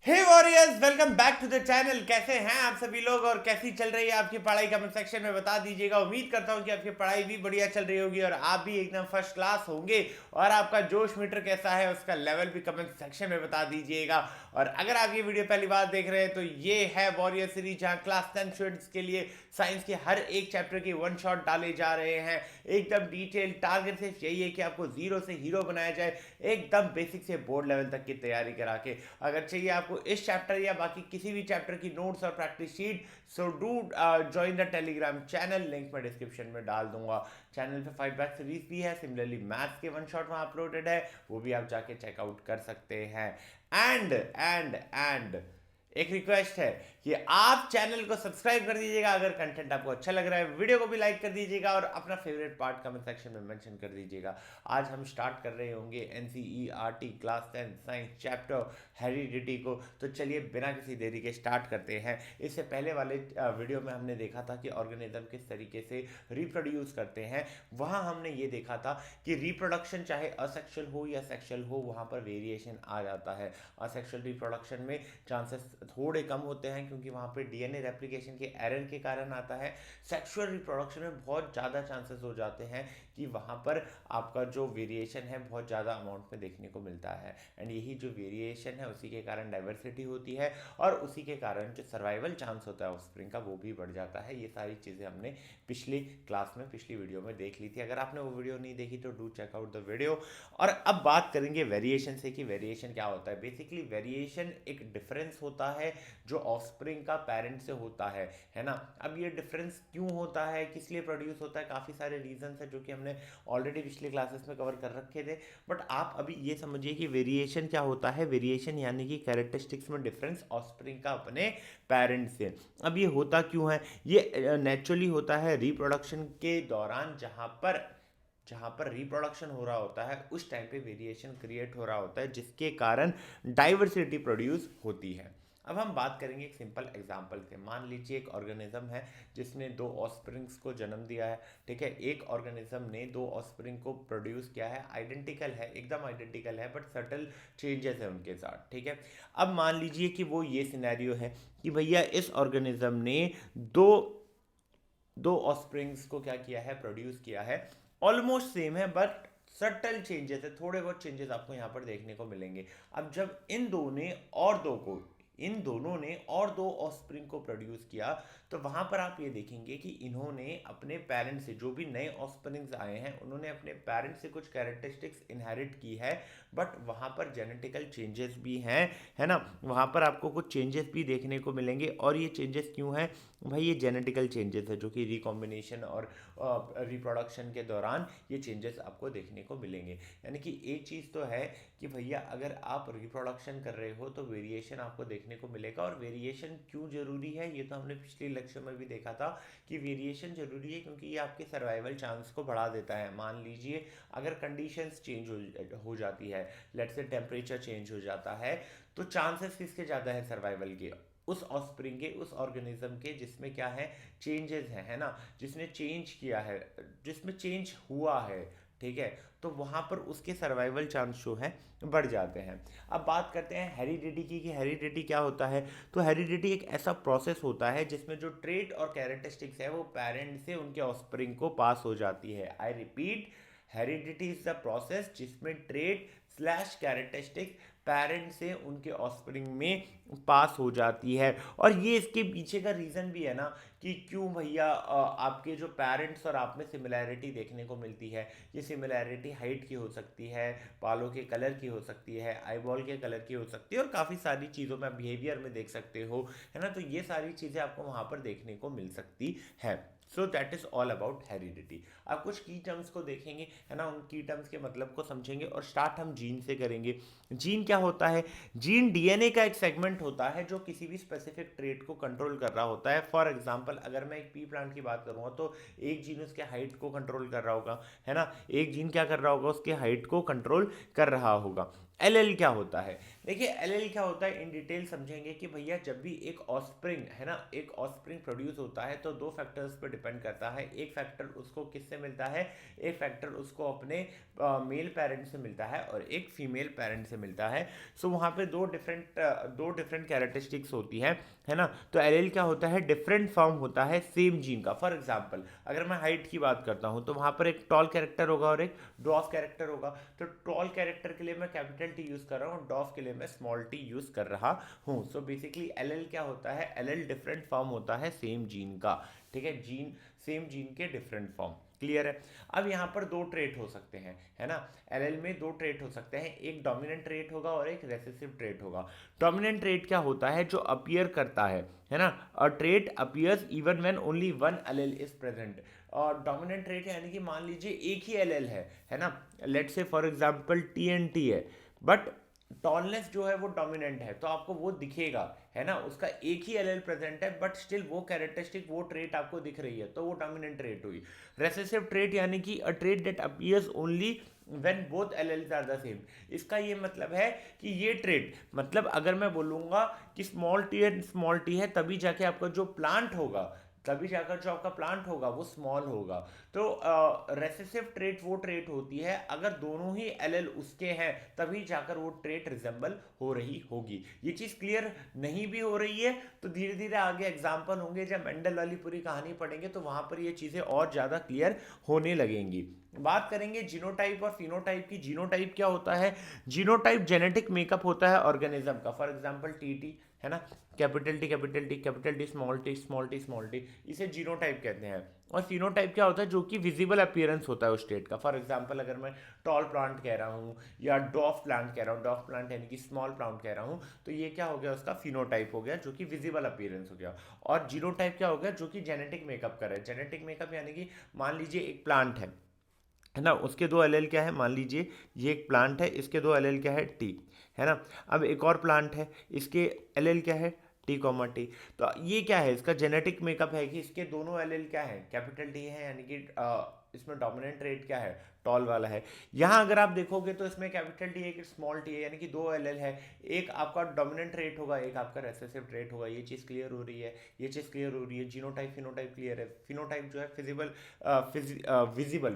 Hey warriors, welcome back to the channel. कैसे हैं आप सभी लोग और कैसी चल रही है आपकी पढ़ाई? कमेंट सेक्शन में बता दीजिएगा। उम्मीद करता हूं कि आपकी पढ़ाई भी बढ़िया चल रही होगी और आप भी एकदम फर्स्ट क्लास होंगे। और आपका जोश मीटर कैसा है उसका लेवल भी कमेंट सेक्शन में बता दीजिएगा। और अगर आप ये वीडियो पहली बार देख रहे हैं तो ये है वॉरियर सीरीज, जहाँ क्लास 10 स्टूडेंट्स के लिए साइंस के हर एक चैप्टर की वन शॉट डाले जा रहे हैं। एकदम डिटेल टारगेट सिर्फ यही है कि आपको जीरो से हीरो बनाया जाए, एकदम बेसिक से बोर्ड लेवल तक की तैयारी करा के। अगर चाहिए आपको इस चैप्टर या बाकी किसी भी चैप्टर की नोट्स और practice sheet, so do join the Telegram channel. Link मैं डिस्क्रिप्शन में डाल दूंगा। चैनल पे 5 बैक सीरीज भी है, सिमिलरली मैथ्स के वन शॉट वहाँ अपलोडेड है, वो भी आप जाके चेकआउट कर सकते हैं। एंड एक रिक्वेस्ट है कि आप चैनल को सब्सक्राइब कर दीजिएगा अगर कंटेंट आपको अच्छा लग रहा है। वीडियो को भी लाइक कर दीजिएगा और अपना फेवरेट पार्ट कमेंट सेक्शन में मेंशन कर दीजिएगा। आज हम स्टार्ट कर रहे होंगे NCERT class 10 science chapter heredity को। तो चलिए बिना किसी देरी के स्टार्ट करते हैं। इससे पहले वाले वीडियो में हमने देखा था कि ऑर्गेनिज्म किस तरीके से रिप्रोड्यूस करते हैं। वहाँ हमने ये देखा था कि रिप्रोडक्शन चाहे असेक्सुअल हो या सेक्सुअल हो, वहाँ पर वेरिएशन आ जाता है। असेक्सुअल रिप्रोडक्शन में चांसेस थोड़े कम होते हैं क्योंकि वहाँ पे डीएनए रेप्लिकेशन के एरर के कारण आता है। सेक्सुअल रिप्रोडक्शन में बहुत ज़्यादा चांसेस हो जाते हैं कि वहाँ पर आपका जो वेरिएशन है बहुत ज़्यादा अमाउंट में देखने को मिलता है। एंड यही जो वेरिएशन है उसी के कारण डाइवर्सिटी होती है और उसी के कारण जो सर्वाइवल चांस होता है ऑफस्प्रिंग का वो भी बढ़ जाता है। ये सारी चीज़ें हमने पिछली क्लास में पिछली वीडियो में देख ली थी। अगर आपने वो वीडियो नहीं देखी तो डू चेकआउट द वीडियो। और अब बात करेंगे वेरिएशन से कि वेरिएशन क्या होता है। बेसिकली वेरिएशन एक डिफरेंस होता है जो ऑफस्प्रिंग का पेरेंट से होता है ना। अब ये डिफरेंस क्यों होता है, किस लिए प्रोड्यूस होता है, काफ़ी सारे रीजंस है जो कि हमने ऑलरेडी पिछले क्लासेस में कवर कर रखे थे। बट आप अभी ये समझिए कि वेरिएशन क्या होता है। वेरिएशन यानी कि कैरेक्टरिस्टिक्स में डिफरेंस ऑफस्प्रिंग का अपने पेरेंट से। अब ये होता क्यों है? ये नेचुरली होता है रिप्रोडक्शन के दौरान, जहाँ पर रिप्रोडक्शन हो रहा होता है उस टाइम पे वेरिएशन क्रिएट हो रहा होता है जिसके कारण डाइवर्सिटी प्रोड्यूस होती है। अब हम बात करेंगे एक सिंपल एग्जांपल से। मान लीजिए एक ऑर्गेनिज्म है जिसने दो ऑस्प्रिंग्स को जन्म दिया है। ठीक है, एक ऑर्गेनिज्म ने दो ऑस्प्रिंग को प्रोड्यूस किया है, आइडेंटिकल है, एकदम आइडेंटिकल है, बट सटल चेंजेस है उनके साथ। ठीक है, अब मान लीजिए कि वो ये सिनेरियो है कि भैया इस ऑर्गेनिज्म ने दो दो ऑस्प्रिंग्स को क्या किया है, प्रोड्यूस किया है। ऑलमोस्ट सेम है बट सटल चेंजेस है, थोड़े बहुत चेंजेस आपको यहाँ पर देखने को मिलेंगे। अब जब इन दोनों ने और दो ऑस्प्रिंग को प्रोड्यूस किया तो वहां पर आप ये देखेंगे कि इन्होंने अपने पेरेंट्स से, जो भी नए ऑस्प्रिंग्स आए हैं उन्होंने अपने पेरेंट्स से कुछ कैरेक्टरिस्टिक्स इनहेरिट की है। बट वहां पर जेनेटिकल चेंजेस भी हैं, है ना। वहां पर आपको कुछ चेंजेस भी देखने को मिलेंगे। और ये चेंजेस क्यों हैं भाई? ये जेनेटिकल चेंजेस है जो कि रिकॉम्बिनेशन और रिप्रोडक्शन के दौरान ये चेंजेस आपको देखने को मिलेंगे। यानी कि एक चीज़ तो है कि भैया अगर आप रिप्रोडक्शन कर रहे हो तो वेरिएशन आपको देखने को मिलेगा। और वेरिएशन क्यों जरूरी है ये तो हमने पिछले लेक्चर में भी देखा था कि वेरिएशन जरूरी है क्योंकि ये आपके सर्वाइवल चांस को बढ़ा देता है। मान लीजिए अगर कंडीशंस चेंज हो जाती है, लेट्स से टेम्परेचर चेंज हो जाता है, तो चांसेस किसके ज़्यादा है सर्वाइवल के? उस ऑस्प्रिंग के, उस ऑर्गेनिज्म के जिसमें क्या है, चेंजेस है ना, जिसने चेंज किया है, जिसमें चेंज हुआ है। ठीक है, तो वहां पर उसके सर्वाइवल चांस जो है बढ़ जाते हैं। अब बात करते हैं हेरिडिटी की कि हेरिडिटी क्या होता है। तो हेरिडिटी एक ऐसा प्रोसेस होता है जिसमें जो ट्रेट और कैरेक्टरिस्टिक्स है वो पेरेंट से उनके ऑस्प्रिंग को पास हो जाती है। I repeat, heredity is the process जिसमें ट्रेट स्लैश कैरेक्टरिस्टिक पेरेंट से उनके ऑस्प्रिंग में पास हो जाती है। और ये इसके पीछे का रीज़न भी है ना कि क्यों भैया आपके जो पेरेंट्स और आप में सिमिलैरिटी देखने को मिलती है। ये सिमिलैरिटी हाइट की हो सकती है, बालों के कलर की हो सकती है, आईबॉल के कलर की हो सकती है और काफ़ी सारी चीज़ों में बिहेवियर में देख सकते हो, है ना। तो ये सारी चीज़ें आपको वहाँ पर देखने को मिल सकती है। So that is all about heredity. आप कुछ की टर्म्स को देखेंगे, है ना, उन की टर्म्स के मतलब को समझेंगे। और स्टार्ट हम जीन से करेंगे। जीन क्या होता है? जीन डीएनए का एक सेगमेंट होता है जो किसी भी स्पेसिफिक ट्रेट को कंट्रोल कर रहा होता है। फॉर एग्जांपल अगर मैं एक पी प्लांट की बात करूंगा तो एक जीन उसके हाइट को कंट्रोल कर रहा होगा, है ना। एक जीन क्या कर रहा होगा? उसके हाइट को कंट्रोल कर रहा होगा। एलएल क्या होता है? देखिए एलएल क्या होता है इन डिटेल समझेंगे कि भैया जब भी एक ऑस्प्रिंग है ना, एक ऑस्प्रिंग प्रोड्यूस होता है तो दो फैक्टर्स पर डिपेंड करता है। एक फैक्टर उसको किससे मिलता है, एक फैक्टर उसको अपने मेल पेरेंट से मिलता है और एक फीमेल पेरेंट से मिलता है। सो वहाँ पे दो डिफरेंट कैरेक्टरिस्टिक्स होती है ना। तो एलील क्या होता है, डिफरेंट फॉर्म होता है सेम जीन का। फॉर एग्जांपल अगर मैं हाइट की बात करता हूँ तो वहाँ पर एक टॉल कैरेक्टर होगा और एक ड्वार्फ कैरेक्टर होगा। तो टॉल कैरेक्टर के लिए मैं कैपिटल टी यूज़ कर रहा हूँ, ड्वार्फ के लिए मैं स्मॉल टी यूज़ कर रहा हूँ। सो बेसिकली एलील क्या होता है, एलील डिफरेंट फॉर्म होता है सेम जीन का। ठीक है, जीन सेम जीन के डिफरेंट फॉर्म। क्लियर है। अब यहाँ पर दो ट्रेट हो सकते हैं, है ना। एलएल में दो ट्रेट हो सकते हैं, एक डोमिनेंट ट्रेट होगा और एक रेसेसिव ट्रेट होगा। डोमिनेंट ट्रेट क्या होता है, जो अपीयर करता है ना। अ trait appears even when only one LL is present. और डोमिनेंट ट्रेट यानी कि मान लीजिए एक ही एलएल है ना। Let's say for example T N T है, बट टॉलनेस जो है वो डोमिनेंट है तो आपको वो दिखेगा, है ना। उसका एक ही एलएल प्रेजेंट है बट स्टिल वो कैरेक्टरिस्टिक वो ट्रेट आपको दिख रही है, तो वो डोमिनेंट ट्रेट हुई। रेसेसिव ट्रेट यानी कि a trait that appears only when both alleles are the same. इसका ये मतलब है कि ये ट्रेट, मतलब अगर मैं बोलूंगा कि small T and small T है तभी जाके आपका जो प्लांट होगा, तभी जाकर जो आपका प्लांट होगा वो स्मॉल होगा। तो रेसेसिव ट्रेट वो ट्रेट होती है अगर दोनों ही एलएल उसके हैं तभी जाकर वो ट्रेट रिजेंबल हो रही होगी। ये चीज़ क्लियर नहीं भी हो रही है तो धीरे धीरे आगे एग्जाम्पल होंगे, जब मेंडल वाली पूरी कहानी पढ़ेंगे तो वहां पर ये चीज़ें और ज़्यादा क्लियर होने लगेंगी। बात करेंगे जीनोटाइप और फिनोटाइप की। जीनोटाइप क्या होता है, जीनोटाइप जेनेटिक मेकअप होता है ऑर्गेनिज्म का। फॉर एग्जांपल टीटी है ना, capital T capital T capital T small T small T small T, इसे जीनोटाइप कहते हैं। और फिनोटाइप क्या होता है, जो कि विजिबल अपीयरेंस होता है उस स्टेट का। फॉर एग्जांपल अगर मैं टॉल प्लांट कह रहा हूँ या डॉफ प्लांट कह रहा हूँ, डॉफ प्लांट यानी कि स्मॉल प्लांट कह रहा हूँ, तो ये क्या हो गया, उसका फिनोटाइप हो गया जो कि विजिबल अपीयरेंस हो गया। और जीनोटाइप क्या हो गया, जो कि जेनेटिक मेकअप कर रहा है। जेनेटिक मेकअप यानी कि मान लीजिए एक प्लांट है ना, उसके दो एलएल क्या है, मान लीजिए ये एक प्लांट है, इसके दो एलएल क्या है, टी, है ना। अब एक और प्लांट है, इसके एलएल क्या है, टी कॉमा टी। तो ये क्या है, इसका जेनेटिक मेकअप है कि इसके दोनों एलएल क्या है, कैपिटल टी है, यानी कि इसमें डोमिनेंट रेट क्या है, टॉल वाला है। यहाँ अगर आप देखोगे तो इसमें कैपिटल टी एक स्मॉल टी है, यानी कि दो एलएल है। एक आपका डोमिनेंट रेट होगा, एक आपका रेसेसिव रेट होगा। ये चीज़ क्लियर हो रही है, ये चीज़ क्लियर हो रही है। जीनोटाइप फिनोटाइप क्लियर है। फिनोटाइप जो है फिजिबल,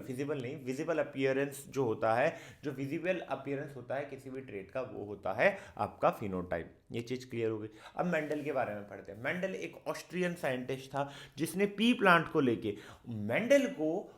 विजिबल नहीं, विजिबल अपीयरेंस जो होता है, जो विजिबल अपीयरेंस होता है किसी भी ट्रेट का, वो होता है आपका फिनोटाइप। ये चीज़ क्लियर हो गई। अब मेंडल के बारे में पढ़ते हैं। मेंडल एक ऑस्ट्रियन साइंटिस्ट था जिसने पी प्लांट को लेके, मेंडल को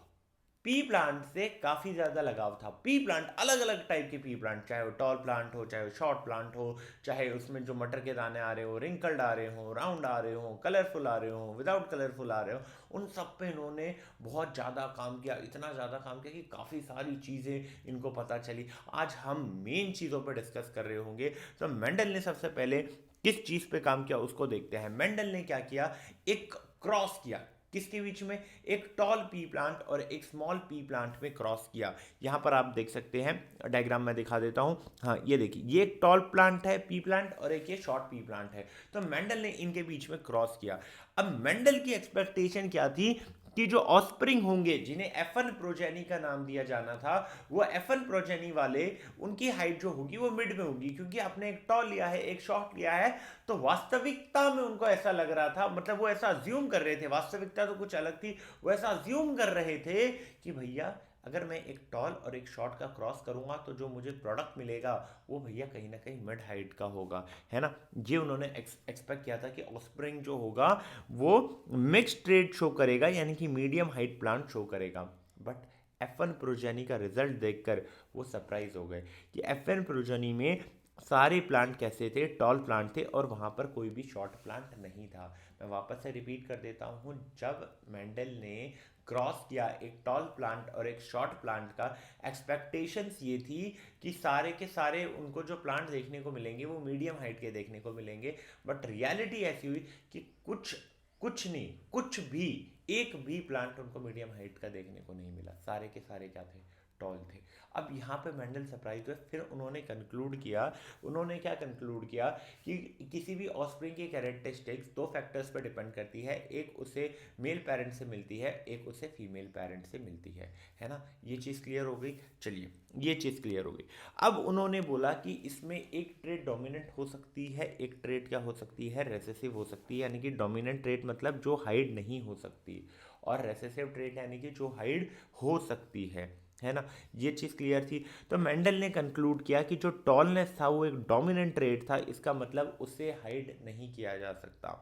पी प्लांट से काफ़ी ज़्यादा लगाव था। पी प्लांट, अलग अलग टाइप के पी प्लांट, चाहे वो टॉल प्लांट हो, चाहे वो शॉर्ट प्लांट हो, चाहे उसमें जो मटर के दाने आ रहे हो, रिंकल्ड आ रहे हो, राउंड आ रहे हो, कलरफुल आ रहे हो, विदाउट कलरफुल आ रहे हो, उन सब पे इन्होंने बहुत ज़्यादा काम किया। इतना ज़्यादा काम किया कि काफ़ी सारी चीज़ें इनको पता चली। आज हम मेन चीज़ों पर डिस्कस कर रहे होंगे। तो मेंडल ने सबसे पहले किस चीज़ पे काम किया उसको देखते हैं। मेंडल ने क्या किया, एक क्रॉस किया। किसके बीच में, एक टॉल पी प्लांट और एक स्मॉल पी प्लांट में क्रॉस किया। यहाँ पर आप देख सकते हैं, डायग्राम में दिखा देता हूँ। हाँ ये देखिए, ये एक टॉल प्लांट है पी प्लांट और एक ये शॉर्ट पी प्लांट है। तो मेंडल ने इनके बीच में क्रॉस किया। अब मेंडल की एक्सपेक्टेशन क्या थी कि जो ऑस्प्रिंग होंगे, जिन्हें एफन प्रोजेनी का नाम दिया जाना था, वो एफन प्रोजेनी वाले, उनकी हाइट जो होगी वो मिड में होगी। क्योंकि आपने एक टॉल लिया है, एक शॉर्ट लिया है, तो वास्तविकता में उनको ऐसा लग रहा था, मतलब वो ऐसा अज्यूम कर रहे थे, वास्तविकता तो कुछ अलग थी, वो ऐसा अज्यूम कर रहे थे कि भैया अगर मैं एक टॉल और एक शॉर्ट का क्रॉस करूंगा तो जो मुझे प्रोडक्ट मिलेगा वो भैया कहीं ना कहीं मिड हाइट का होगा, है ना। ये उन्होंने एक्सपेक्ट किया था कि ऑस्प्रिंग जो होगा वो मिक्स ट्रेड शो करेगा, यानी कि मीडियम हाइट प्लांट शो करेगा। बट एफ1 प्रोजेनी का रिजल्ट देखकर वो सरप्राइज हो गए कि एफ1 प्रोजेनी में सारे प्लांट कैसे थे, टॉल प्लांट थे और वहाँ पर कोई भी शॉर्ट प्लांट नहीं था। मैं वापस से रिपीट कर देता हूँ, जब मेंडल ने क्रॉस किया एक टॉल प्लांट और एक शॉर्ट प्लांट का, एक्सपेक्टेशंस ये थी कि सारे के सारे उनको जो प्लांट देखने को मिलेंगे वो मीडियम हाइट के देखने को मिलेंगे। बट रियलिटी ऐसी हुई कि कुछ नहीं, कुछ भी, एक भी प्लांट उनको मीडियम हाइट का देखने को नहीं मिला। सारे के सारे क्या थे, टॉल थे। अब यहाँ पे मेंडल सरप्राइज हुए, फिर उन्होंने कंक्लूड किया, उन्होंने क्या कंक्लूड किया कि किसी भी ऑस्प्रिंग की कैरेक्टरिस्टिक्स दो फैक्टर्स पर डिपेंड करती है, एक उसे मेल पेरेंट से मिलती है, एक उसे फीमेल पेरेंट से मिलती है ना। ये चीज़ क्लियर हो गई। चलिए, ये चीज़ क्लियर हो गई। अब उन्होंने बोला कि इसमें एक ट्रेट डोमिनेंट हो सकती है, एक ट्रेट क्या हो सकती है, रेसेसिव हो सकती है। यानी कि डोमिनेंट ट्रेट मतलब जो हाइड नहीं हो सकती, और रेसेसिव ट्रेट यानी कि जो हाइड हो सकती है ना। ये चीज़ क्लियर थी। तो मेंडल ने कंक्लूड किया कि जो टॉलनेस था वो एक डोमिनेंट ट्रेट था, इसका मतलब उसे हाइड नहीं किया जा सकता।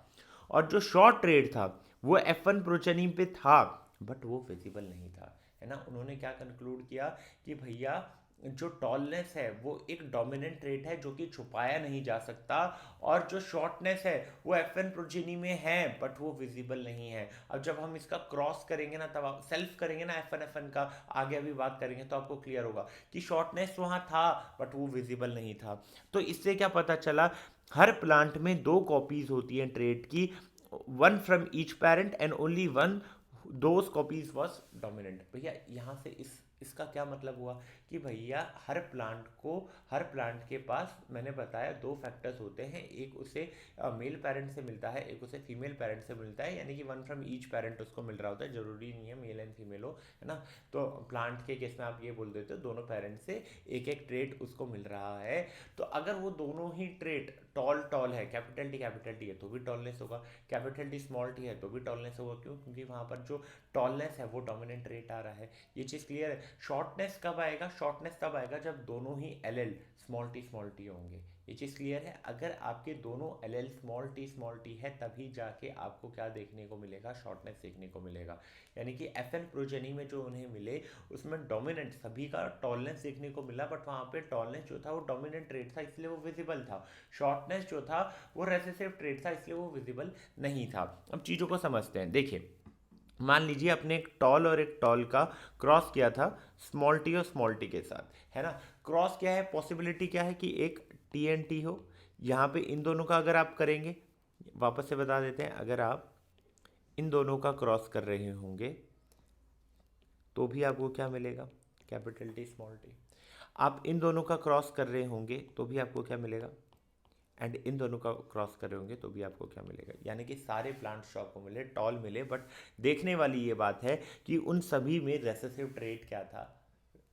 और जो शॉर्ट ट्रेट था वो F1 प्रोचेनी पे था, बट वो विजिबल नहीं था, है ना। उन्होंने क्या कंक्लूड किया कि भैया जो टॉलनेस है वो एक डोमिनेंट ट्रेट है जो कि छुपाया नहीं जा सकता, और जो शॉर्टनेस है वो F1 प्रोजेनी में है बट वो विजिबल नहीं है। अब जब हम इसका क्रॉस करेंगे ना, तब आप सेल्फ करेंगे ना F1 का, आगे अभी बात करेंगे तो आपको क्लियर होगा कि शॉर्टनेस वहाँ था बट वो विजिबल नहीं था। तो इससे क्या पता चला, हर प्लांट में दो कॉपीज होती हैं ट्रेट की, one from each parent and only one those copies was dominant. भैया यहाँ से इसका क्या मतलब हुआ कि भैया हर प्लांट के पास मैंने बताया दो फैक्टर्स होते हैं, एक उसे मेल पेरेंट से मिलता है, एक उसे फीमेल पेरेंट से मिलता है, यानी कि वन फ्रॉम ईच पेरेंट उसको मिल रहा होता है, जरूरी नहीं है मेल एंड फीमेल हो, है ना। तो प्लांट के केस में आप ये बोल देते हो दोनों पेरेंट से एक एक ट्रेट उसको मिल रहा है। तो अगर वो दोनों ही ट्रेट टॉल टॉल है, कैपिटल टी है तो भी टॉलनेस होगा, कैपिटल टी स्मॉल टी है तो भी टॉलनेस होगा। क्यों? क्योंकि वहाँ पर जो टॉलनेस है वो डोमिनेंट रेट आ रहा है। ये चीज़ क्लियर है। शॉर्टनेस कब आएगा? शॉर्टनेस तब आएगा जब दोनों ही एल स्मॉल टी होंगे। ये चीज़ क्लियर है। अगर आपके दोनों एल स्मॉल टी है तभी जाके आपको क्या देखने को मिलेगा? शॉर्टनेस देखने को मिलेगा। यानी कि FN प्रोजेनी में जो उन्हें मिले उसमें डोमिनेंट सभी का टॉलनेस देखने को मिला, बट वहाँ पे टॉलनेस जो था वो डोमिनेंट ट्रेट था इसलिए वो विजिबल था। शॉर्टनेस जो था वो रेसेसिव ट्रेट था इसलिए वो विजिबल नहीं था। अब चीज़ों को समझते हैं। देखिए, मान लीजिए आपने एक टॉल और एक टॉल का क्रॉस किया था स्मॉल टी और स्मॉल टी के साथ, है ना। क्रॉस क्या है, पॉसिबिलिटी क्या है कि एक TNT हो। यहाँ पे इन दोनों का अगर आप करेंगे, वापस से बता देते हैं, अगर आप इन दोनों का क्रॉस कर रहे होंगे तो भी आपको क्या मिलेगा? Capital T small T. आप इन दोनों का क्रॉस कर रहे होंगे तो भी आपको क्या मिलेगा? एंड इन दोनों का क्रॉस कर रहे होंगे तो भी आपको क्या मिलेगा? यानी कि सारे प्लांट्स आपको मिले, टॉल मिले, बट देखने वाली ये बात है कि उन सभी में रेसेसिव ट्रेट क्या था?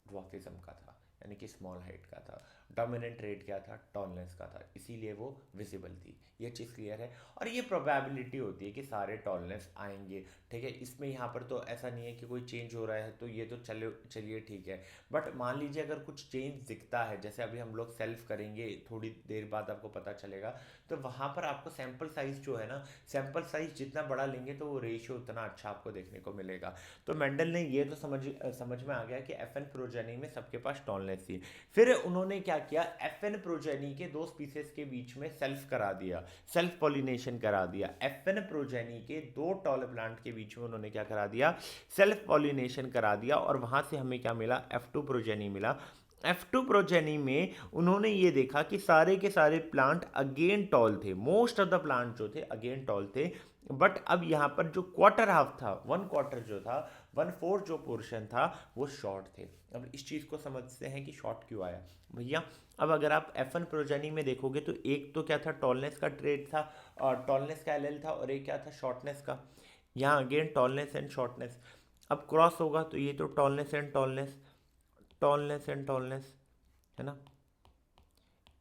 ड्वार्फिज्म का था, यानी कि स्मॉल हाइट का था। डोमिनेंट ट्रेट क्या था? टॉलनेस का था, इसीलिए वो विजिबल थी। ये चीज़ क्लियर है। और ये प्रोबेबिलिटी होती है कि सारे टॉलनेस आएंगे, ठीक है। इसमें यहाँ पर तो ऐसा नहीं है कि कोई चेंज हो रहा है तो ये तो चलिए ठीक है। बट मान लीजिए अगर कुछ चेंज दिखता है, जैसे अभी हम लोग सेल्फ करेंगे थोड़ी देर बाद आपको पता चलेगा, तो वहाँ पर आपको सैंपल साइज जो है ना, सैंपल साइज जितना बड़ा लेंगे तो वो रेशियो उतना अच्छा आपको देखने को मिलेगा। तो मेंडल ने ये तो समझ में आ गया कि FN प्रोजेनी में सबके पास टॉलनेस थी। फिर उन्होंने क्या किया, FN प्रोजेनी के दो स्पीसीज के बीच में सेल्फ करा दिया, सेल्फ पॉलिनेशन करा दिया। FN प्रोजेनी के दो टॉल प्लांट के बीच में उन्होंने क्या करा दिया? सेल्फ पॉलिनेशन करा दिया, और वहां से हमें क्या मिला? F2 प्रोजेनी मिला। F2 प्रोजेनी में उन्होंने ये देखा कि सारे के सारे प्लांट अगेन टॉल थे, मोस्ट ऑफ द प्लांट जो थे अगेन टॉल थे, बट अब यहाँ पर जो क्वार्टर हाफ था, वन क्वार्टर जो था, वन फोर्थ जो पोर्शन था वो शॉर्ट थे। अब इस चीज़ को समझते हैं कि शॉर्ट क्यों आया भैया। अब अगर आप FN प्रोजेनी में देखोगे तो एक तो क्या था? टॉलनेस का ट्रेड था, और टॉलनेस का LL था, और एक क्या था? शॉर्टनेस का। यहाँ अगेन टॉलनेस एंड शॉर्टनेस। अब क्रॉस होगा तो ये तो tallness and tallness, tallness and tallness, है ना।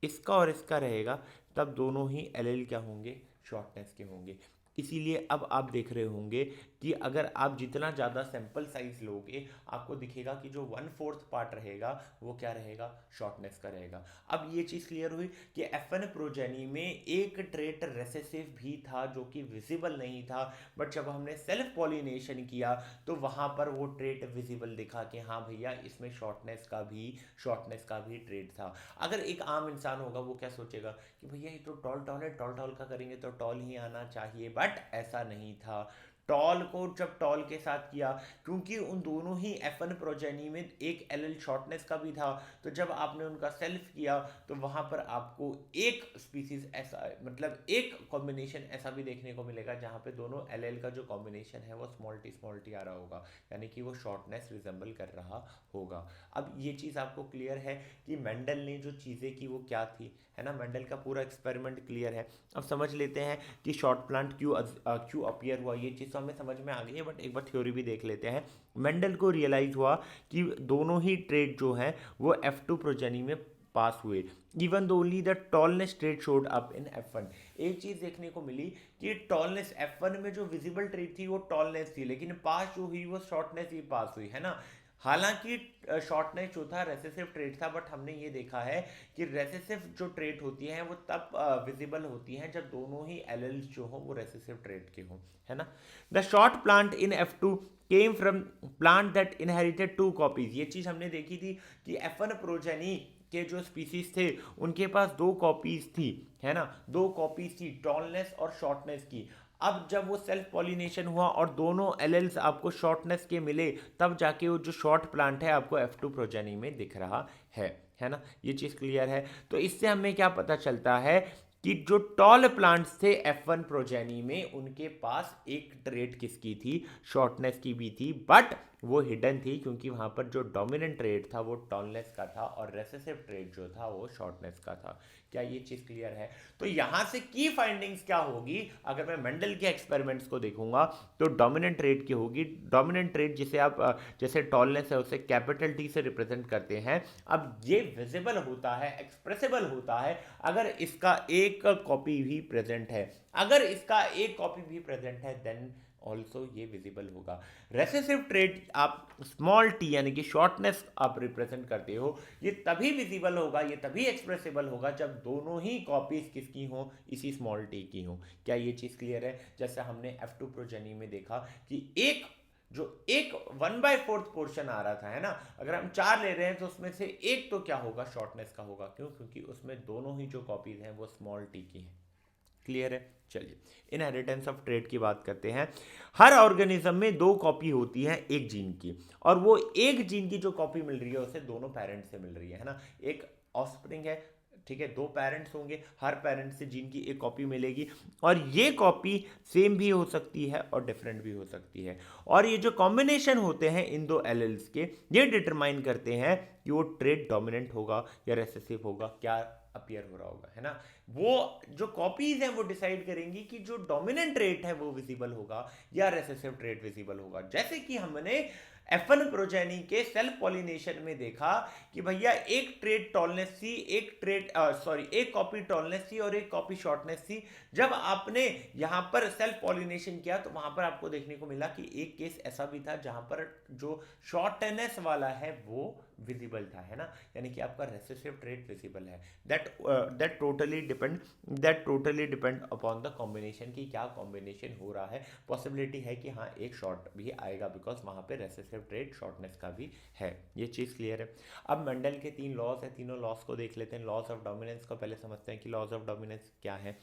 इसका और इसका रहेगा, तब दोनों ही LL क्या होंगे? शॉर्टनेस के होंगे। इसीलिए अब आप देख रहे होंगे कि अगर आप जितना ज़्यादा सैंपल साइज लोगे आपको दिखेगा कि जो वन फोर्थ पार्ट रहेगा वो क्या रहेगा? शॉर्टनेस का रहेगा। अब ये चीज़ क्लियर हुई कि FN प्रोजेनी में एक ट्रेट रेसेसिव भी था जो कि विजिबल नहीं था, बट जब हमने सेल्फ पॉलिनेशन किया तो वहाँ पर वो ट्रेट विजिबल दिखा कि हाँ भैया इसमें शॉर्टनेस का भी ट्रेट था। अगर एक आम इंसान होगा वो क्या सोचेगा कि भैया ये तो टॉल टॉल है, टॉल टॉल का करेंगे तो टॉल ही आना चाहिए, बट ऐसा नहीं था। टॉल को जब टॉल के साथ किया, क्योंकि उन दोनों ही F1 प्रोजेनी में एक एल शॉर्टनेस का भी था, तो जब आपने उनका सेल्फ किया तो वहां पर आपको एक स्पीसीज ऐसा, मतलब एक कॉम्बिनेशन ऐसा भी देखने को मिलेगा जहां पे दोनों एल का जो कॉम्बिनेशन है वो स्मॉल टी आ रहा होगा, यानी कि वो शॉर्टनेस रिजेंबल कर रहा होगा। अब ये चीज़ आपको क्लियर है कि मेंडल ने जो चीज़ें की वो क्या थी, है ना। मेंडल का पूरा एक्सपेरिमेंट क्लियर है। अब समझ लेते हैं कि शॉर्ट प्लांट क्यों अपीयर हुआ। ये चीज़ तो हमें समझ में आ गई है, बट एक बार थ्योरी भी देख लेते हैं। मेंडल को रियलाइज हुआ कि दोनों ही ट्रेट जो हैं वो F2 प्रोजेनी में पास हुए, even though only the tallness trait showed up in F1। एक चीज देखने को मिली कि टॉलनेस F1 में जो विजिबल ट्रेट थी वो टॉलनेस थी, लेकिन पास जो हुई वो शॉर्टनेस ही पास हुई, है ना। हालांकि शॉर्टनेस जो था रेसेसिव ट्रेट था, बट हमने ये देखा है कि रेसेसिव जो ट्रेट होती है वो तब विजिबल होती हैं जब दोनों ही एलेल्स जो हो वो रेसेसिव ट्रेट के हों, है ना। The short plant in F2 came from plant that inherited 2 copies. ये चीज हमने देखी थी कि F1 प्रोजेनी के जो स्पीसीज थे उनके पास 2 कॉपीज थी, है ना, 2 कॉपीज थी टॉलनेस और शॉर्टनेस की। अब जब वो सेल्फ पॉलिनेशन हुआ और दोनों एलेल्स आपको शॉर्टनेस के मिले, तब जाके वो जो शॉर्ट प्लांट है आपको F2 प्रोजेनी में दिख रहा है ना। ये चीज़ क्लियर है। तो इससे हमें क्या पता चलता है कि जो टॉल प्लांट्स थे F1 प्रोजेनी में उनके पास एक ट्रेट किसकी थी, शॉर्टनेस की भी थी, बट वो हिडन थी क्योंकि वहां पर जो डोमिनेंट ट्रेट था वो टॉलनेस का था और रेसेसिव ट्रेट जो था वो शॉर्टनेस का था। क्या ये चीज क्लियर है? तो यहां से की फाइंडिंग्स क्या होगी, अगर मैं मेंडल के एक्सपेरिमेंट्स को देखूंगा तो डोमिनेंट ट्रेट की होगी। डोमिनेंट ट्रेट जिसे आप जैसे टॉलनेस है उसे कैपिटल टी से रिप्रेजेंट करते हैं। अब ये विजिबल होता है, एक्सप्रेसिबल होता है अगर इसका एक कॉपी भी प्रेजेंट है। अगर इसका एक कॉपी भी प्रेजेंट है देन ऑल्सो ये विजिबल होगा। रेसेसिव ट्रेट आप स्मॉल टी यानी कि शॉर्टनेस आप रिप्रेजेंट करते हो, ये तभी विजिबल होगा, ये तभी एक्सप्रेसिबल होगा जब दोनों ही कॉपीज किसकी हो, इसी स्मॉल टी की हो। क्या ये चीज क्लियर है? जैसे हमने F2 प्रोजेनी में देखा कि एक 1/4 पोर्शन आ रहा था, है ना। अगर हम 4 ले रहे हैं तो उसमें से एक तो क्या होगा, शॉर्टनेस का होगा। क्यों? क्योंकि उसमें दोनों ही जो कॉपीज हैं वो स्मॉल टी की हैं। क्लियर है? चलिए इनहेरिटेंस ऑफ ट्रेट की बात करते हैं। हर ऑर्गेनिज्म में 2 कॉपी होती है एक जीन की, और वो एक जीन की जो कॉपी मिल रही है उसे दोनों पेरेंट्स से मिल रही है ना। एक ऑफस्प्रिंग है, ठीक है, 2 पेरेंट्स होंगे, हर पेरेंट से जीन की एक कॉपी मिलेगी, और ये कॉपी सेम भी हो सकती है और डिफरेंट भी हो सकती है। और ये जो कॉम्बिनेशन होते हैं इन 2 एलेल्स के, ये डिटरमाइन करते हैं कि वो ट्रेट डोमिनेंट होगा या रेसेसिव होगा, क्या अपीयर हो रहा होगा, है ना। वो जो कॉपीज हैं वो डिसाइड करेंगी कि जो डोमिनेंट ट्रेट है वो विजिबल होगा या रेसेसिव ट्रेट विजिबल होगा। जैसे कि हमने F1 प्रोजेनी के सेल्फ पॉलिनेशन में देखा कि भैया एक ट्रेट टॉलनेस थी, एक कॉपी टॉलनेस थी और एक कॉपी शॉर्टनेस थी। जब आपने यहां पर सेल्फ पॉलिनेशन किया तो वहां पर आपको देखने को मिला कि एक केस ऐसा भी था जहां पर जो शॉर्टनेस वाला है वो विजिबल था, है ना, यानी कि आपका रेसेसिव ट्रेट विजिबल है। That totally depend upon the combination की क्या कॉम्बिनेशन हो रहा है। पॉसिबिलिटी है कि हाँ एक शॉर्ट भी आएगा बिकॉज वहां पे रेसेसिव ट्रेट शॉर्टनेस का भी है। ये चीज क्लियर है। अब मेंडल के 3 लॉज है, तीनों लॉज को देख लेते हैं। लॉज ऑफ डोमिनेंस को पहले समझते हैं कि लॉज ऑफ डोमिनेंस क्या है।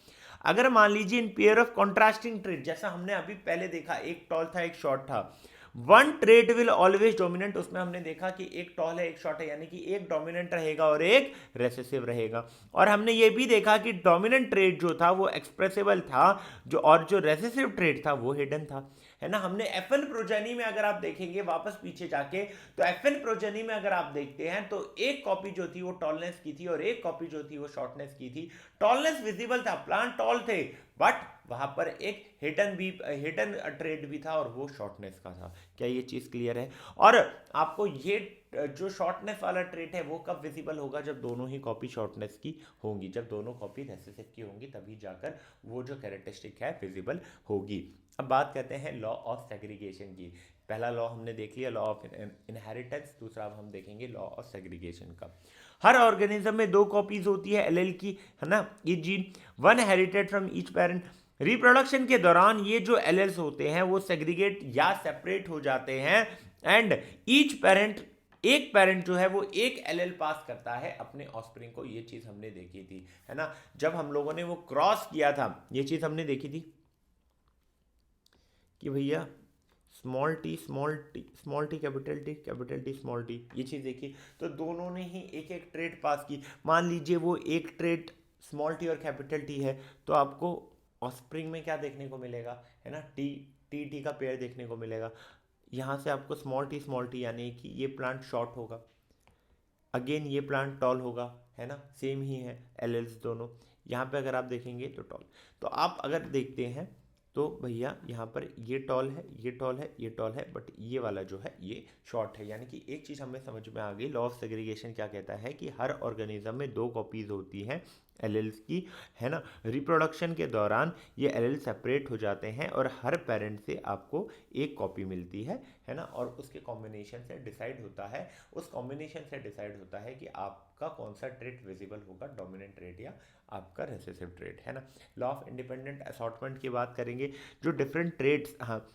अगर मान लीजिए in pair of contrasting trait, जैसा हमने अभी पहले देखा, एक टॉल था एक शॉर्ट था, one trait will always dominant. उसमें हमने देखा कि एक टॉल है एक शॉर्ट है, यानी कि एक डोमिनेंट रहेगा और एक रेसेसिव रहेगा। और हमने ये भी देखा कि डोमिनेंट ट्रेट जो था वो एक्सप्रेसिबल था, और जो रेसेसिव ट्रेट था वो हिडन था, है ना। हमने F1 प्रोजेनी में अगर आप देखेंगे वापस पीछे जाके, तो F1 प्रोजेनी में अगर आप देखते हैं तो एक कॉपी जो थी वो टॉलनेस की थी और एक कॉपी जो थी वो शॉर्टनेस की थी। टॉलनेस विजिबल था, प्लांट टॉल थे, बट वहां पर एक हिडन ट्रेड भी था और वो शॉर्टनेस का था। क्या ये चीज क्लियर है? और आपको ये जो शॉर्टनेस वाला ट्रेट है वो कब विजिबल होगा, जब दोनों ही कॉपी शॉर्टनेस की होंगी, जब दोनों कॉपी रेसेसिव की होंगी, तभी जाकर वो जो कैरेक्टरिस्टिक है विजिबल होगी। अब बात करते हैं लॉ ऑफ सेग्रीगेशन की। पहला लॉ हमने देख लिया, लॉ ऑफ इनहेरिटेंस। दूसरा अब हम देखेंगे लॉ ऑफ सेग्रीगेशन का। हर ऑर्गेनिज्म में 2 कॉपीज होती है एलेल की, है ना, ये gene, one inherited from each parent. Reproduction के दौरान ये जो एलेल्स होते हैं वो सेग्रीगेट या सेपरेट हो जाते हैं, एंड ईच पेरेंट, एक पेरेंट जो है वो एक एलेल पास करता है अपने ऑफस्प्रिंग को। ये चीज हमने देखी थी, है ना, जब हम लोगों ने वो क्रॉस किया था, ये चीज हमने देखी थी कि भैया small T small T small T capital T capital T small T, ये चीज़ देखिए। तो दोनों ने ही एक एक ट्रेड पास की। मान लीजिए वो एक ट्रेड स्मॉल टी और कैपिटल टी है, तो आपको ऑस्प्रिंग में क्या देखने को मिलेगा, है ना, टी टी टी का पेयर देखने को मिलेगा। यहाँ से आपको स्मॉल टी यानी कि ये प्लांट शॉर्ट होगा, अगेन ये प्लांट टॉल होगा, है ना, सेम ही है एल दोनों। यहाँ पे अगर आप देखेंगे तो टॉल, तो आप अगर देखते हैं तो भैया यहाँ पर ये टॉल है, ये टॉल है, ये टॉल है, बट ये वाला जो है ये शॉर्ट है। यानी कि एक चीज़ हमें समझ में आ गई, लॉ ऑफ सेग्रीगेशन क्या कहता है कि हर ऑर्गेनिज्म में दो कॉपीज होती हैं एलील्स की, है ना। रिप्रोडक्शन के दौरान ये एलील सेपरेट हो जाते हैं और हर पेरेंट से आपको एक कॉपी मिलती है ना, और उसके कॉम्बिनेशन से डिसाइड होता है, उस कॉम्बिनेशन से डिसाइड होता है कि आपका कौन सा ट्रेट विजिबल होगा, डोमिनेंट ट्रेट या आपका रिसेसिव ट्रेट, है ना। लॉ ऑफ इंडिपेंडेंट असॉर्टमेंट की बात करेंगे, जो डिफरेंट ट्रेड्स, हाँ,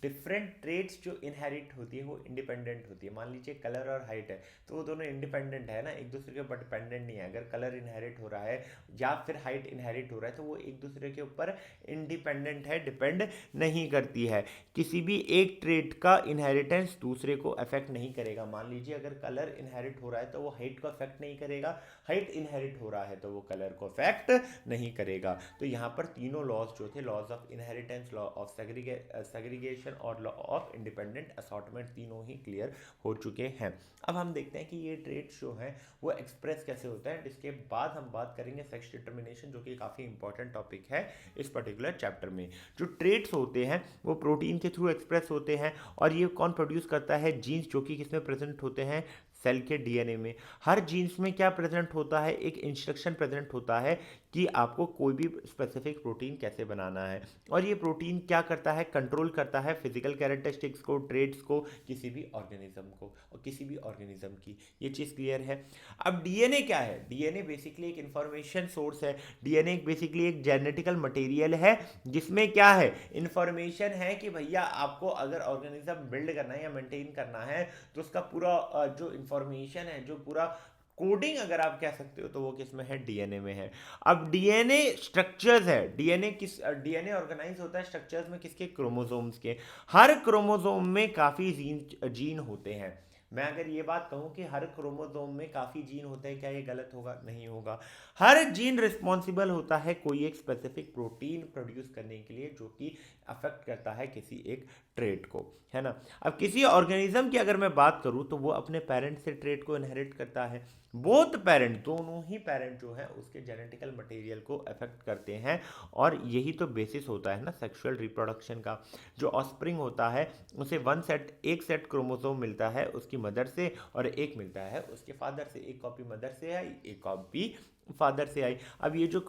डिफरेंट ट्रेड्स जो इनहेरिट होती है वो इंडिपेंडेंट होती है। मान लीजिए कलर और हाइट है, तो वो दोनों इंडिपेंडेंट है ना, एक दूसरे के ऊपर डिपेंडेंट नहीं है। अगर कलर इनहेरिट हो रहा है या फिर हाइट इनहेरिट हो रहा है, तो वो एक दूसरे के ऊपर इंडिपेंडेंट है, डिपेंड नहीं करती है। किसी भी एक ट्रेड का इनहेरिटेंस दूसरे को अफेक्ट नहीं करेगा। मान लीजिए अगर कलर इनहेरिट हो रहा है तो वो हाइट को अफेक्ट नहीं करेगा, हाइट इनहेरिट हो रहा है तो वो कलर को अफेक्ट नहीं करेगा। तो यहाँ पर तीनों लॉज जो थे, laws of inheritance, law of segregation और लॉ ऑफ इंडिपेंडेंट असॉर्टमेंट, तीनों ही क्लियर हो चुके हैं। अब हम देखते हैं कि ये ट्रेड्स जो हैं वो एक्सप्रेस कैसे होता है। इसके बाद हम बात करेंगे सेक्स डिटर्मिनेशन, जो कि काफ़ी इंपॉर्टेंट टॉपिक है इस पर्टिकुलर चैप्टर में। जो ट्रेड्स होते हैं वो प्रोटीन के थ्रू एक्सप्रेस होते हैं, और ये कौन प्रोड्यूस करता है, जीन्स, जो कि किसमें प्रेजेंट होते हैं, सेल के डीएनए में। हर जीन्स में क्या प्रेजेंट होता है, एक इंस्ट्रक्शन प्रेजेंट होता है कि आपको कोई भी स्पेसिफिक प्रोटीन कैसे बनाना है, और ये प्रोटीन क्या करता है, कंट्रोल करता है फिजिकल कैरेक्टरिस्टिक्स को, ट्रेड्स को, किसी भी ऑर्गेनिज्म को और किसी भी ऑर्गेनिज्म की। ये चीज़ क्लियर है। अब डीएनए क्या है, डीएनए बेसिकली एक इंफॉर्मेशन सोर्स है। डीएनए बेसिकली एक जेनेटिकल मटेरियल है जिसमें क्या है, इंफॉर्मेशन है कि भैया आपको अगर ऑर्गेनिज्म बिल्ड करना है या मेंटेन करना है, तो उसका पूरा जो इंफॉर्मेशन है, जो पूरा कोडिंग अगर आप कह सकते हो, तो वो किस में है, डीएनए में है। अब डीएनए स्ट्रक्चर्स है, डीएनए ऑर्गेनाइज होता है स्ट्रक्चर्स में किसके, क्रोमोसोम्स के। हर क्रोमोसोम में काफी जीन होते हैं। मैं अगर ये बात कहूं कि हर क्रोमोसोम में काफी जीन होते हैं, क्या ये गलत होगा, नहीं होगा। हर जीन रिस्पॉन्सिबल होता है कोई एक स्पेसिफिक प्रोटीन प्रोड्यूस करने के लिए, जो कि अफेक्ट करता है किसी एक ट्रेट को, है ना। अब किसी ऑर्गेनिज्म की अगर मैं बात करूं, तो वो अपने पेरेंट से ट्रेट को इनहेरिट करता है। बोथ पेरेंट, दोनों ही पेरेंट जो है उसके जेनेटिकल मटेरियल को अफेक्ट करते हैं, और यही तो बेसिस होता है ना सेक्सुअल रिप्रोडक्शन का। जो ऑस्प्रिंग होता है उसे एक सेट क्रोमोसोम मिलता है उसकी मदर से, और एक मिलता है उसके फादर से। एक कॉपी मदर से आई, एक कॉपी फादर से आई। अब ये जो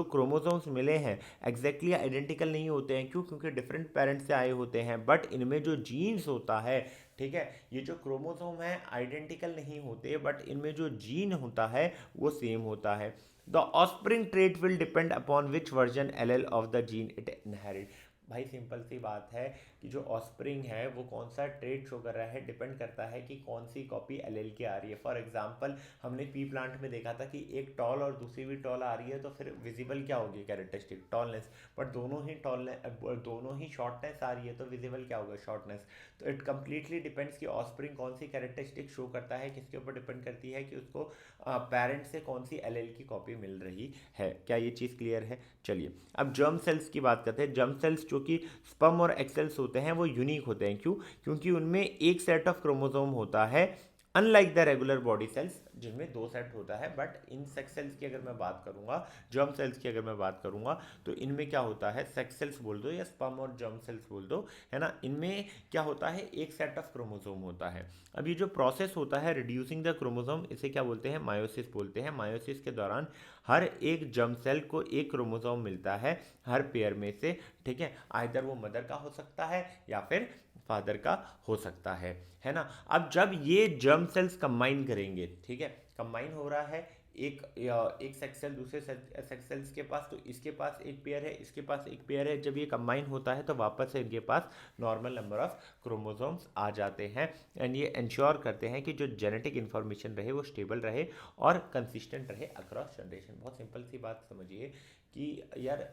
क्रोमोसोम्स मिले हैं एग्जैक्टली आइडेंटिकल नहीं होते हैं, क्यों, क्योंकि डिफरेंट पेरेंट्स से आए होते हैं, बट इनमें जो जीन्स होता है, ठीक है, ये जो क्रोमोसोम है आइडेंटिकल नहीं होते, बट इनमें जो जीन होता है वो सेम होता है। The offspring trait will depend upon which version L of the gene it inherit. भाई सिंपल सी बात है कि जो ऑस्प्रिंग है वो कौन सा ट्रेट शो कर रहा है, डिपेंड करता है कि कौन सी कॉपी एल की आ रही है। फॉर एग्जांपल हमने पी प्लांट में देखा था कि एक टॉल और दूसरी भी टॉल आ रही है, तो फिर विजिबल क्या होगी, कैरेक्टरिस्टिक टॉलनेस, बट दोनों ही शॉर्टनेस आ रही है, तो विजिबल क्या होगा, शॉर्टनेस। तो इट कंप्लीटली डिपेंड्स कि ऑस्प्रिंग कौन सी कैरेक्टरिस्टिक शो करता है, किसके ऊपर डिपेंड करती है कि उसको पेरेंट से कौन सी एल की कॉपी मिल रही है। क्या ये चीज़ क्लियर है। चलिए अब जर्म सेल्स की बात करते हैं। जर्म सेल्स जो कि स्पर्म और एग सेल्स होते हैं वो यूनिक होते हैं, क्यों, क्योंकि उनमें एक सेट ऑफ क्रोमोसोम होता है, unlike the regular body cells जिनमें दो सेट होता है। बट इन सेक्स सेल्स की अगर मैं बात करूंगा, जर्म सेल्स की अगर मैं बात करूंगा, तो इनमें क्या होता है, सेक्स सेल्स बोल दो या स्पर्म और जर्म सेल्स बोल दो, है ना, इनमें क्या होता है, एक सेट ऑफ क्रोमोसोम होता है। अब ये जो प्रोसेस होता है रिड्यूसिंग द क्रोमोसोम, इसे क्या बोलते हैं, मायोसिस बोलते हैं। मायोसिस के दौरान हर एक जर्म सेल को एक क्रोमोसोम मिलता है हर पेयर में से, ठीक है, आइदर वो मदर का हो सकता है या फिर फादर का हो सकता है ना। अब जब ये जर्म सेल्स कंबाइन करेंगे, ठीक है, कंबाइन हो रहा है एक सेक्स सेल दूसरे सेक्स सेल्स के पास, तो इसके पास एक पेयर है, इसके पास एक पेयर है। जब ये कंबाइन होता है तो वापस से इनके पास नॉर्मल नंबर ऑफ क्रोमोसोम्स आ जाते हैं, एंड ये इंश्योर करते हैं कि जो जेनेटिक इन्फॉर्मेशन रहे वो स्टेबल रहे और कंसिस्टेंट रहे अक्रॉस जनरेशन। बहुत सिंपल सी बात समझिए कि यार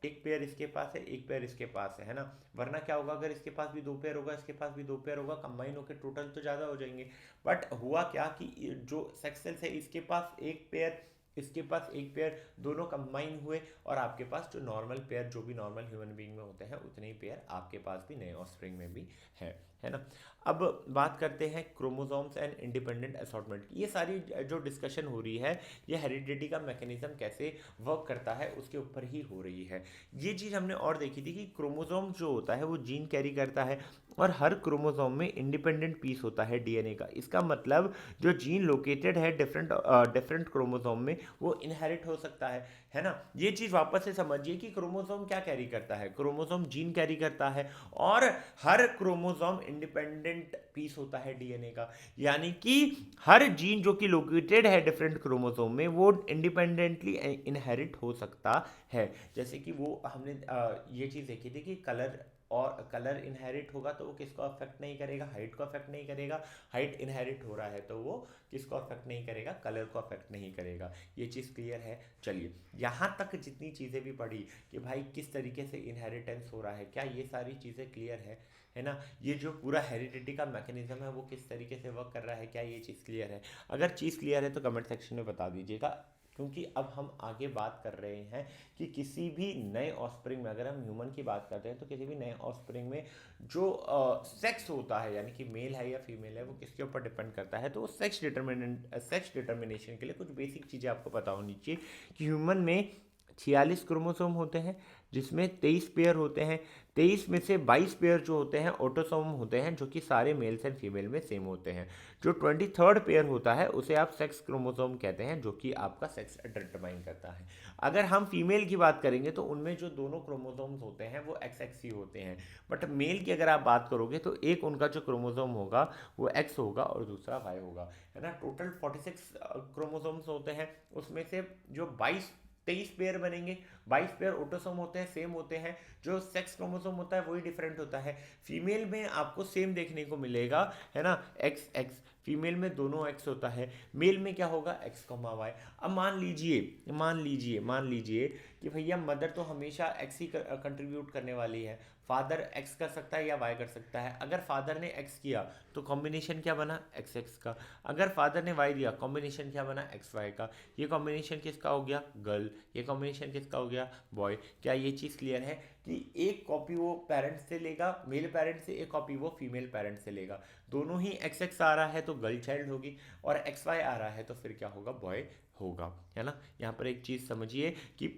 एक पेयर इसके पास है, एक पेयर इसके पास है ना। वरना क्या होगा, अगर इसके पास भी दो पेयर होगा, इसके पास भी दो पेयर होगा, कंबाइन होकर टोटल तो ज़्यादा हो जाएंगे। बट हुआ क्या कि जो सेक्स सेल्स है इसके पास एक पेयर, इसके पास एक पेयर, दोनों कंबाइन हुए, और आपके पास जो नॉर्मल पेयर, जो भी नॉर्मल ह्यूमन बीइंग में होते हैं उतने ही पेयर आपके पास भी नए ऑफस्प्रिंग में भी है ना। अब बात करते हैं क्रोमोसोम्स एंड इंडिपेंडेंट असॉर्टमेंट। ये सारी जो डिस्कशन हो रही है, ये हेरिडिटी का मैकेनिज्म कैसे वर्क करता है उसके ऊपर ही हो रही है। ये चीज़ हमने और देखी थी कि क्रोमोसोम जो होता है वो जीन कैरी करता है, और हर क्रोमोसोम में इंडिपेंडेंट पीस होता है डीएनए का। इसका मतलब जो जीन लोकेटेड है डिफरेंट डिफरेंट क्रोमोसोम में, वो इनहेरिट हो सकता है ना। ये चीज़ वापस से समझिए कि क्रोमोसोम क्या कैरी करता है, क्रोमोसोम जीन कैरी करता है, और हर क्रोमोसोम इंडिपेंडेंट पीस होता है डीएनए का। यानी कि हर जीन जो कि लोकेटेड है डिफरेंट क्रोमोसोम में, वो इंडिपेंडेंटली इनहेरिट हो सकता है। जैसे कि वो हमने ये चीज़ देखी थी कि कलर इनहेरिट होगा तो वो किसको अफेक्ट नहीं करेगा, हाइट को अफेक्ट नहीं करेगा। हाइट इनहेरिट हो रहा है तो वो किसको अफेक्ट नहीं करेगा, कलर को अफेक्ट नहीं करेगा। ये चीज़ क्लियर है। चलिए, यहाँ तक जितनी चीज़ें भी पढ़ी कि भाई किस तरीके से इनहेरिटेंस हो रहा है, क्या ये सारी चीज़ें क्लियर है ना। ये जो पूरा हेरिडिटी का मैकेनिज्म है वो किस तरीके से वर्क कर रहा है, क्या ये चीज़ क्लियर है? अगर चीज़ क्लियर है तो कमेंट सेक्शन में बता दीजिएगा, क्योंकि अब हम आगे बात कर रहे हैं कि किसी भी नए ऑफस्प्रिंग में, अगर हम ह्यूमन की बात करते हैं तो किसी भी नए ऑफस्प्रिंग में जो सेक्स होता है, यानी कि मेल है या फीमेल है, वो किसके ऊपर डिपेंड करता है। तो वो सेक्स डिटर्मिनेशन के लिए कुछ बेसिक चीज़ें आपको पता होनी चाहिए कि ह्यूमन में 46 क्रोमोसोम होते हैं, जिसमें 23 पेयर होते हैं। 23 में से 22 पेयर जो होते हैं ऑटोसोम होते हैं, जो कि सारे मेल्स एंड फीमेल में सेम होते हैं। जो 23rd पेयर होता है उसे आप सेक्स क्रोमोसोम कहते हैं, जो कि आपका सेक्स डिटरमाइन करता है। अगर हम फीमेल की बात करेंगे तो उनमें जो दोनों क्रोमोसोम्स होते हैं वो एक्स एक्स ही होते हैं। बट मेल की अगर आप बात करोगे तो एक उनका जो क्रोमोसोम होगा वो एक्स होगा और दूसरा वाई होगा, है ना। टोटल 46 क्रोमोसोम्स होते हैं, उसमें से जो 23 पेयर बनेंगे, 22 पेयर ऑटोसोम होते हैं, सेम होते हैं। जो सेक्स क्रोमोसोम होता है वही डिफरेंट होता है। फीमेल में आपको सेम देखने को मिलेगा, है ना, एक्स एक्स। फीमेल में दोनों एक्स होता है, मेल में क्या होगा, एक्स कॉमा वाई। अब मान लीजिए कि भैया मदर तो हमेशा एक्स ही कंट्रीब्यूट करने वाली है। फादर एक्स कर सकता है या वाई कर सकता है। अगर फादर ने एक्स किया तो कॉम्बिनेशन क्या बना, एक्स एक्स का। अगर फादर ने वाई दिया, कॉम्बिनेशन क्या बना, एक्स वाई का। ये कॉम्बिनेशन किसका हो गया, गर्ल। ये कॉम्बिनेशन किसका हो गया, बॉय। क्या ये चीज़ क्लियर है कि एक कॉपी वो पेरेंट्स से लेगा, मेल पेरेंट्स से, एक कॉपी वो फीमेल पेरेंट्स से लेगा। दोनों ही एक्स एक्स आ रहा है तो गर्ल चाइल्ड होगी, और एक्स वाई आ रहा है तो फिर क्या होगा, बॉय होगा, है ना। यहाँ पर एक चीज़ समझिए कि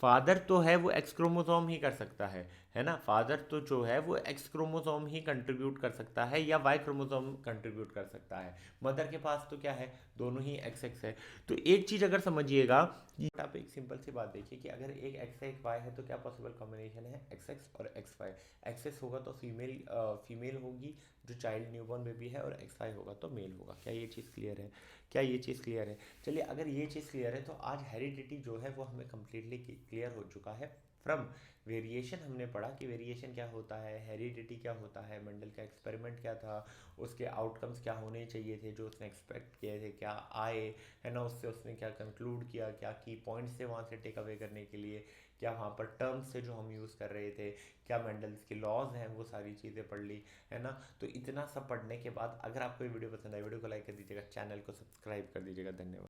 फादर तो है वो एक्स क्रोमोसोम ही कर सकता है ना। फादर तो जो है वो एक्स क्रोमोसोम ही कंट्रीब्यूट कर सकता है या वाई क्रोमोसोम कंट्रीब्यूट कर सकता है। मदर के पास तो क्या है, दोनों ही एक्स एक्स है। तो एक चीज़ अगर समझिएगा कि आप एक सिंपल सी बात देखिए कि अगर एक एक्स है एक वाई है तो क्या पॉसिबल कॉम्बिनेशन है, एक्स एक्स और एक्स वाई। एक्स एक्स होगा तो फीमेल होगी जो चाइल्ड न्यूबॉर्न बेबी है, और एक्स वाई होगा तो मेल होगा। क्या ये चीज़ क्लियर है, क्या ये चीज़ क्लियर है? चलिए, अगर ये चीज़ क्लियर है तो आज हेरिडिटी जो है वो हमें कम्प्लीटली क्लियर हो चुका है। फ्रॉम वेरिएशन हमने पढ़ा कि वेरिएशन क्या होता है, हेरिडिटी क्या होता है, मेंडल का एक्सपेरिमेंट क्या था, उसके आउटकम्स क्या होने चाहिए थे जो उसने एक्सपेक्ट किए थे, क्या आए, है ना। उससे उसने क्या कंक्लूड किया, क्या की पॉइंट्स थे वहाँ से टेक अवे करने के लिए, क्या वहाँ पर टर्म्स थे जो हम यूज़ कर रहे थे, क्या मेंडल्स के लॉज हैं, वो सारी चीज़ें पढ़ ली, है ना। तो इतना सब पढ़ने के बाद अगर आपको ये वीडियो पसंद आए, वीडियो को लाइक कर दीजिएगा, चैनल को सब्सक्राइब कर दीजिएगा। धन्यवाद।